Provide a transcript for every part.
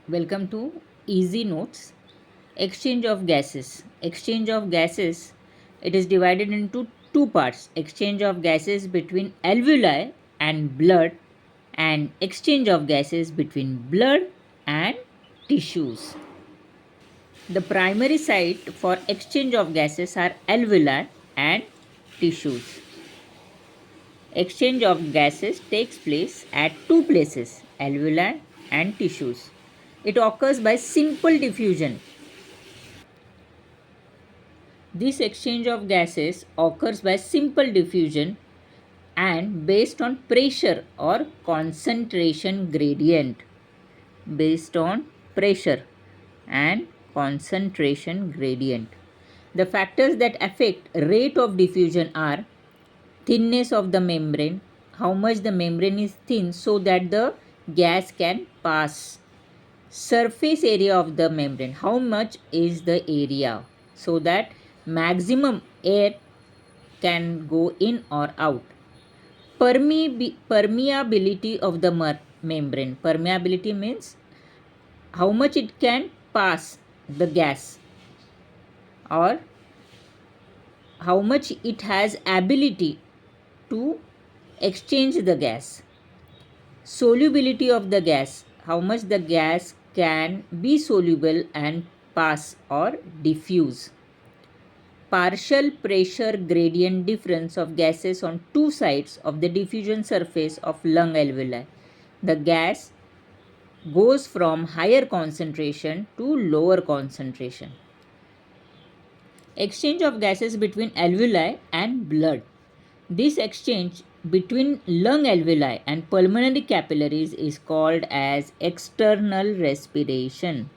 Welcome to Easy Notes. Exchange of gases. Exchange of gases. It is divided into two parts. Exchange of gases between alveoli and blood, and exchange of gases between blood and tissues. The primary site for exchange of gases are alveoli and tissues. Exchange of gases takes place at two places, alveoli and tissues. It occurs by simple diffusion. This exchange of gases occurs by simple diffusion and based on pressure or concentration gradient. Based on pressure and concentration gradient. The factors that affect rate of diffusion are thinness of the membrane, how much the membrane is thin so that the gas can pass. Surface area of the membrane, how much is the area so that maximum air can go in or out. Permeability of the membrane. Permeability means how much it can pass the gas or how much it has ability to exchange the gas. Solubility of the gas, how much the gas can be soluble and pass or diffuse. Partial pressure gradient difference of gases on two sides of the diffusion surface of lung alveoli. The gas goes from higher concentration to lower concentration. Exchange of gases between alveoli and blood. This exchange between lung alveoli and pulmonary capillaries is called as external respiration.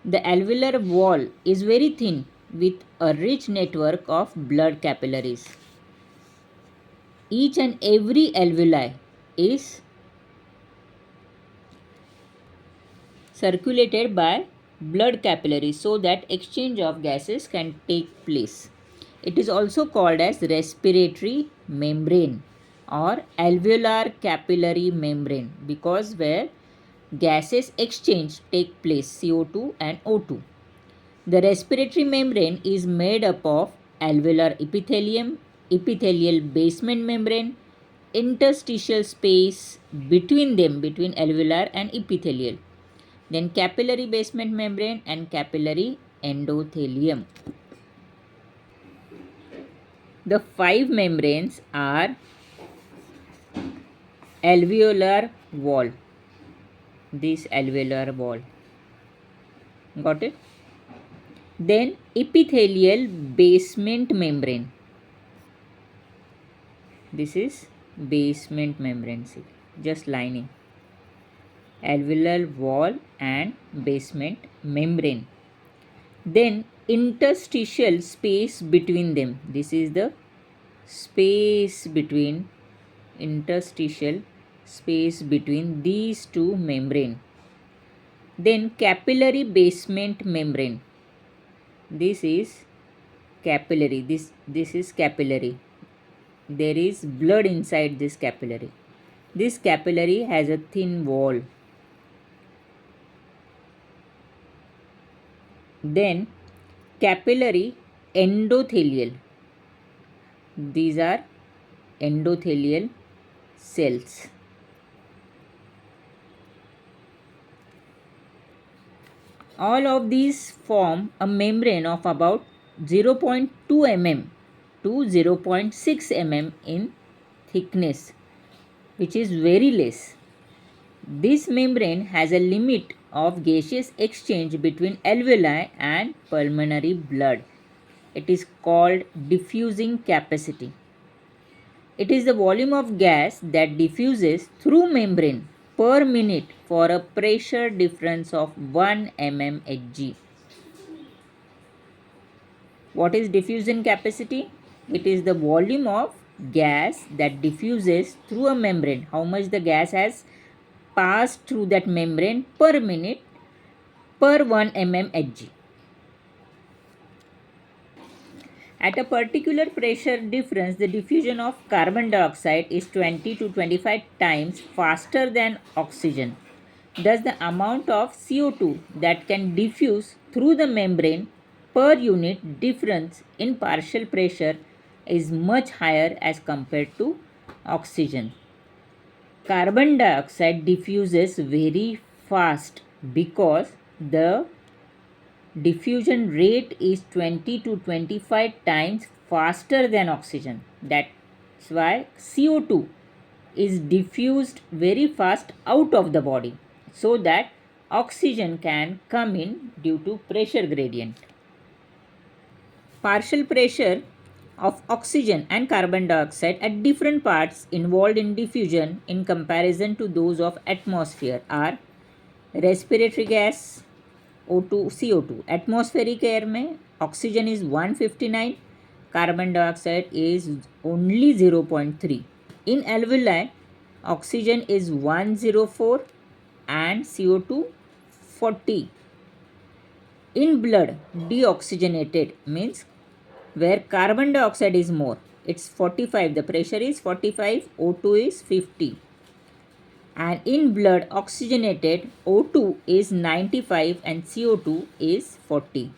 The alveolar wall is very thin with a rich network of blood capillaries. Each and every alveoli is circulated by blood capillaries so that exchange of gases can take place. It is also called as respiratory membrane or alveolar capillary membrane because where gases exchange take place, CO2 and O2. The respiratory membrane is made up of alveolar epithelium, epithelial basement membrane, interstitial space between them, between alveolar and epithelial, then capillary basement membrane and capillary endothelium. The five membranes are alveolar wall. This alveolar wall. Got it? Then epithelial basement membrane. This is basement membrane. See, just lining. Alveolar wall and basement membrane. Then interstitial space between them. This is the space between, interstitial space between these two membrane. Then capillary basement membrane. This is capillary. This is capillary. There is blood inside this capillary. This capillary has a thin wall. Then capillary endothelial. These are endothelial cells. All of these form a membrane of about 0.2 mm to 0.6 mm in thickness, which is very less. This membrane has a limit of gaseous exchange between alveoli and pulmonary blood. It is called diffusing capacity. It is the volume of gas that diffuses through membrane per minute for a pressure difference of 1 mmHg. What is diffusion capacity? It is the volume of gas that diffuses through a membrane. How much the gas has passed through that membrane per minute per 1 mmHg. At a particular pressure difference, the diffusion of carbon dioxide is 20 to 25 times faster than oxygen. Thus, the amount of CO2 that can diffuse through the membrane per unit difference in partial pressure is much higher as compared to oxygen. Carbon dioxide diffuses very fast because the diffusion rate is 20 to 25 times faster than oxygen. That's why CO2 is diffused very fast out of the body so that oxygen can come in due to pressure gradient. Partial pressure of oxygen and carbon dioxide at different parts involved in diffusion in comparison to those of atmosphere are respiratory gas O2 CO2. Atmospheric air में oxygen is 159, carbon dioxide is only 0.3. In alveoli, oxygen is 104 and CO2 40. In blood, deoxygenated means where carbon dioxide is more, it's 45, the pressure is 45, O2 is 50. And in blood oxygenated, O2 is 95 and CO2 is 40.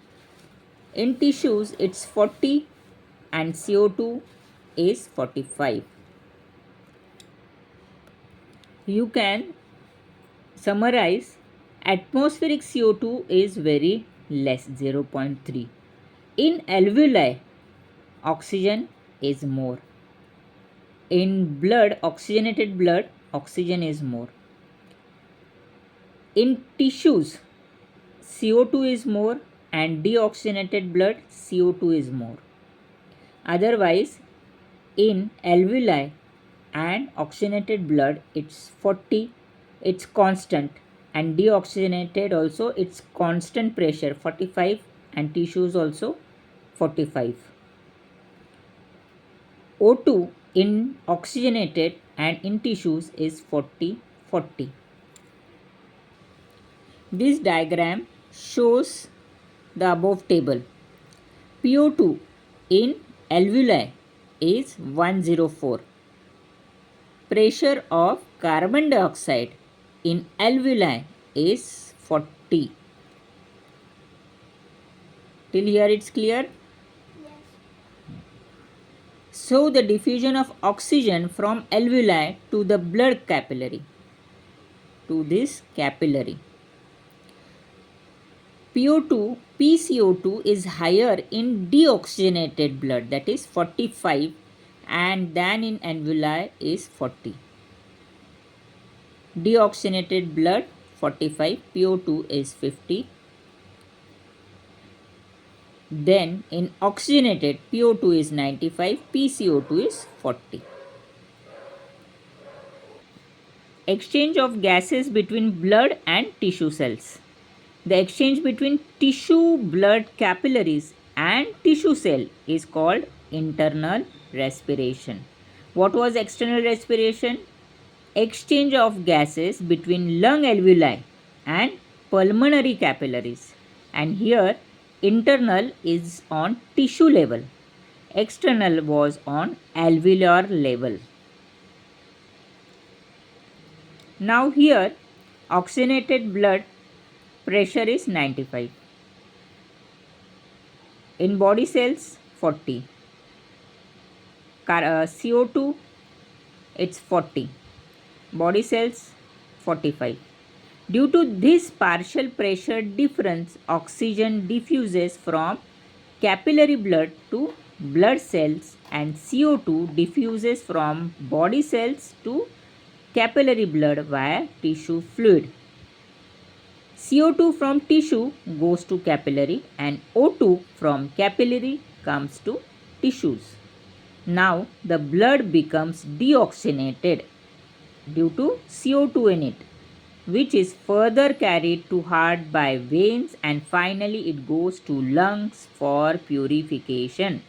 In tissues, it's 40 and CO2 is 45. You can summarize, atmospheric CO2 is very less, 0.3. In alveoli, oxygen is more. In blood, oxygenated blood, oxygen is more. In tissues, CO2 is more and deoxygenated blood, CO2 is more. Otherwise, in alveoli and oxygenated blood, it's 40, it's constant, and deoxygenated also, it's constant pressure 45, and tissues also 45. O2 in oxygenated and in tissues is 40, 40. This diagram shows the above table. PO2 in alveoli is 104. Pressure of carbon dioxide in alveoli is 40. Till here it's clear? So the diffusion of oxygen from alveoli to the blood capillary, to this capillary. PCO2 is higher in deoxygenated blood, that is 45, and than in alveoli is 40. Deoxygenated blood 45, PO2 is 50. Then in oxygenated, PO2 is 95, PCO2 is 40. Exchange of gases between blood and tissue cells. The exchange between tissue blood capillaries and tissue cell is called internal respiration. What was external respiration? Exchange of gases between lung alveoli and pulmonary capillaries. And here internal is on tissue level. External was on alveolar level. Now here oxygenated blood pressure is 95. In body cells 40. CO2 it's 40. Body cells 45. Due to this partial pressure difference, oxygen diffuses from capillary blood to blood cells and CO2 diffuses from body cells to capillary blood via tissue fluid. CO2 from tissue goes to capillary and O2 from capillary comes to tissues. Now the blood becomes deoxygenated due to CO2 in it, which is further carried to heart by veins, and finally it goes to lungs for purification.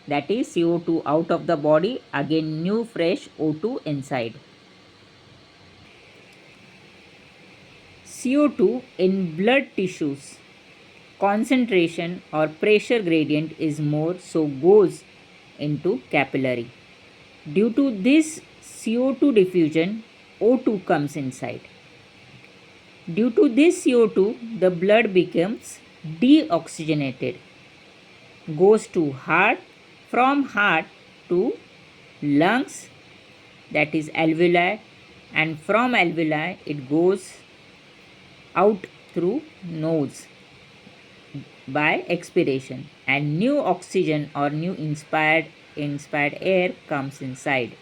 That is CO2 out of the body, again new fresh O2 inside. CO2 in blood tissues, concentration or pressure gradient is more, so goes into capillary. Due to this CO2 diffusion, O2 comes inside. Due to this CO2, the blood becomes deoxygenated, goes to heart, from heart to lungs, that is alveoli, and from alveoli it goes out through nose by expiration, and new oxygen or new inspired air comes inside.